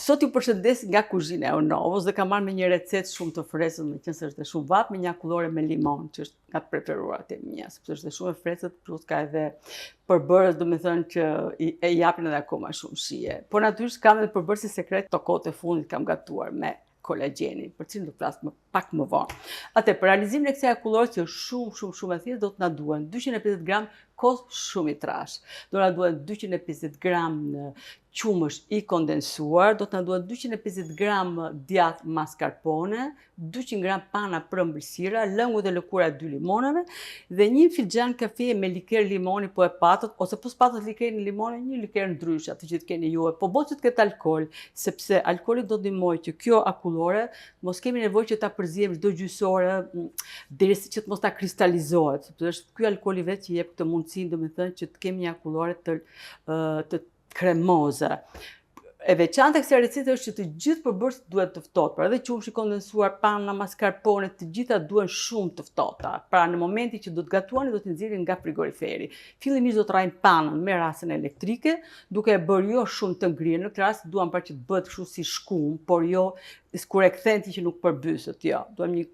Sot ju përshëndes nga kuzhina e Onovës dhe kam marrë me një recetë shumë të freskët, meqense është dhe shumë vap, me një akullore me limon, që është nga të preferuarat e mia, sepse është dhe shumë e freskët, plus ka edhe përbërës, domethënë që e japin edhe akoma shumë shije. Por natyrisht kam edhe përbërësi sekret, to kohët e fundit kam gatuar me kolagjenin, për cilën do flas pak më vonë. Atë për realizimin e kësaj akullore që është shumë e thjeshtë, do të na duhen 250 gram kos shumë i trash. Do na duhen 250 gram qumësh i kondensuar, do të na duhet 250 gram djath mascarpone, 200 gram pana për ëmbëlsira, lëngu dhe lëkura e 2 limonave dhe një filxhan kafe me liker limoni po e patët, ose po s'patët likerin e limoni, një liker ndryshe, atë që të keni juve, po që të ketë alkool, sepse alkooli do ndihmojë që kjo akullore mos kemi nevojë që ta përziejmë çdo gjysore derisa që të mos ta kristalizohet, sepse është ky alkooli vetë që jep këtë mundësinë, domethënë që të kemi një akullore të kremoze. E veçanta e kësaj recete është që të gjithë përbërësit duhet të ftohtë, pra edhe qumshi kondensuar, pana, mascarpone, të gjitha duhen shumë të ftohta. Pra në momentin që do të gatuani, do të nxjerrin nga frigoriferi. Fillimisht do të rrajmë panën me rasën elektrike, duke e bërë jo shumë të ngrirë. Në këtë rast duam pra që të bëhet kështu si shkum, por jo kur e kthen ti që nuk përbyset, jo. Duam një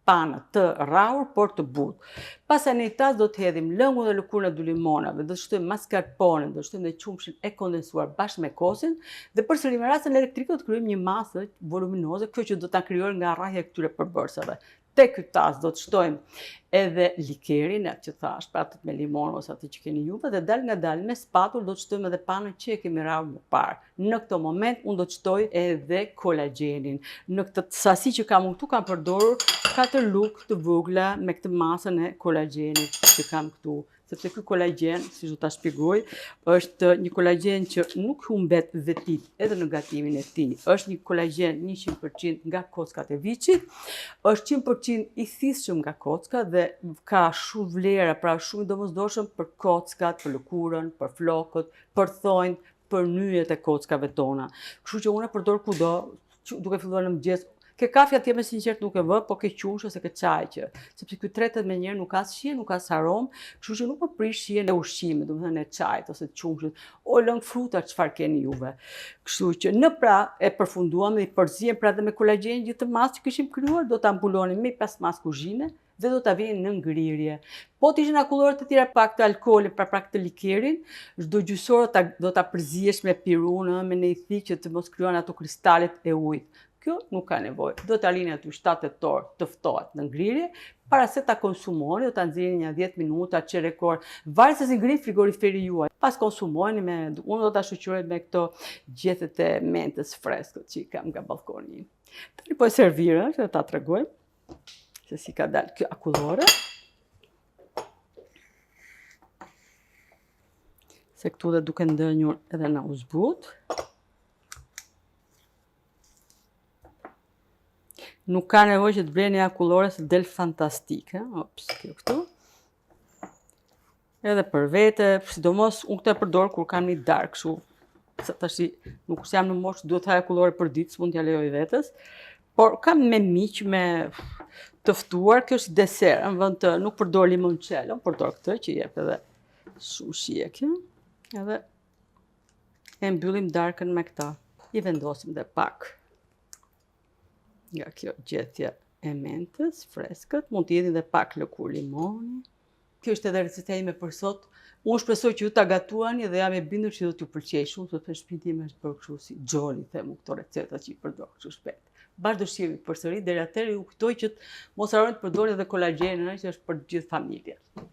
panë të rrahur, por të butë. Pastaj në një tas do të hedhim lëngun dhe lëkurën e 2 limonave, do të shtojmë mascarpone, do të shtojmë dhe qumshin e kondensuar bashkë me kosin, dhe përsëri me rasën elektrike do të krijojmë një masë voluminoze, kjo që do ta krijojë nga rrahja e këtyre përbërësave. Te ky tas do të shtojmë edhe likerin, atë që thash, pra atë me limon ose atë që keni juve, dhe dal nga dal me spatull do të shtojmë edhe panën që e kemi rrahur më parë. Në këtë moment unë do të shtoj edhe kolagjenin. Në këtë sasi që kam këtu kam përdorur 4 lugë të vogla me këtë masën e kolagjenit që kam këtu. Sepse ky kolagjen, si do ta shpjegoj, është një kolagjen që nuk humbet vetit edhe në gatimin e tij. Është një kolagjen 100% nga kockat e viçit, është 100% i thithshëm nga kocka dhe ka shumë vlera, pra shumë i domosdoshëm për kockat, për lëkurën, për flokët, për thonjt, për nyjet e kockave tona. Kështu që unë e përdor kudo, duke filluar në mëngjes. Ke kafe atje me sinqert nuk e vë, po ke qumsh ose ke çaj që, sepse ky tretet me njëherë nuk ka as shije, nuk ka as aromë, kështu që nuk më prish shijen e ushqimit, domethënë e çajit ose të qumshit, o lëng fruta çfarë keni juve. Kështu që në pra e përfunduam dhe i përzihem pra dhe me kolagjenin gjithë të masë që kishim krijuar, do ta mbulonim me plasmas kuzhine dhe do ta vinin në ngrirje. Po të ishin akullore të tjera pak të alkoolit, pra pak të likerin, çdo gjysore do ta përzihesh me pirun, me një thikë që të mos krijohen ato kristalet e ujit. Kjo nuk ka nevojë. Do ta lini aty 7-8 orë të ftohet në ngrirje, para se ta konsumoni, do ta nxjerrni një 10 minuta, çerekor, varet se si ngrin frigoriferi juaj. Pas konsumoni unë do ta shoqëroj me këto gjethet e mentës freskët që kam nga balkoni. Tani po e servira, që ta tregoj se si ka dalë kjo akullore. Se këtu dhe duke ndënjur edhe na u zbut. Nuk ka nevojë që të bleni akullore se del fantastike. Ops, kjo këtu. Edhe për vete, sidomos unë këtë e përdor kur kam një darkë, kështu. Sa tash nuk jam në moshë, duhet haj akullore për ditë, s'mund t'ja lejoj vetes. Por kam me miq, me të ftuar, kjo është deser, në vend të nuk përdor limoncello, përdor këtë që jep edhe shumë shije kjo. Edhe e mbyllim darkën me këta. I vendosim dhe pak nga kjo gjethje e mentës, freskët, mund të jeni dhe pak lëkurë limoni. Kjo është edhe receta ime për sot. Unë shpresoj që ju ta gatuani dhe jam e bindur që do t'ju pëlqejë shumë, sepse shtëpinë time është bërë kështu si xholi, them këto receta që i përdor kështu shpejt. Bashkë do shihemi përsëri, deri atëherë ju kujtoj që mos harroni të përdorni edhe kolagjenin, që është për të gjithë familjen.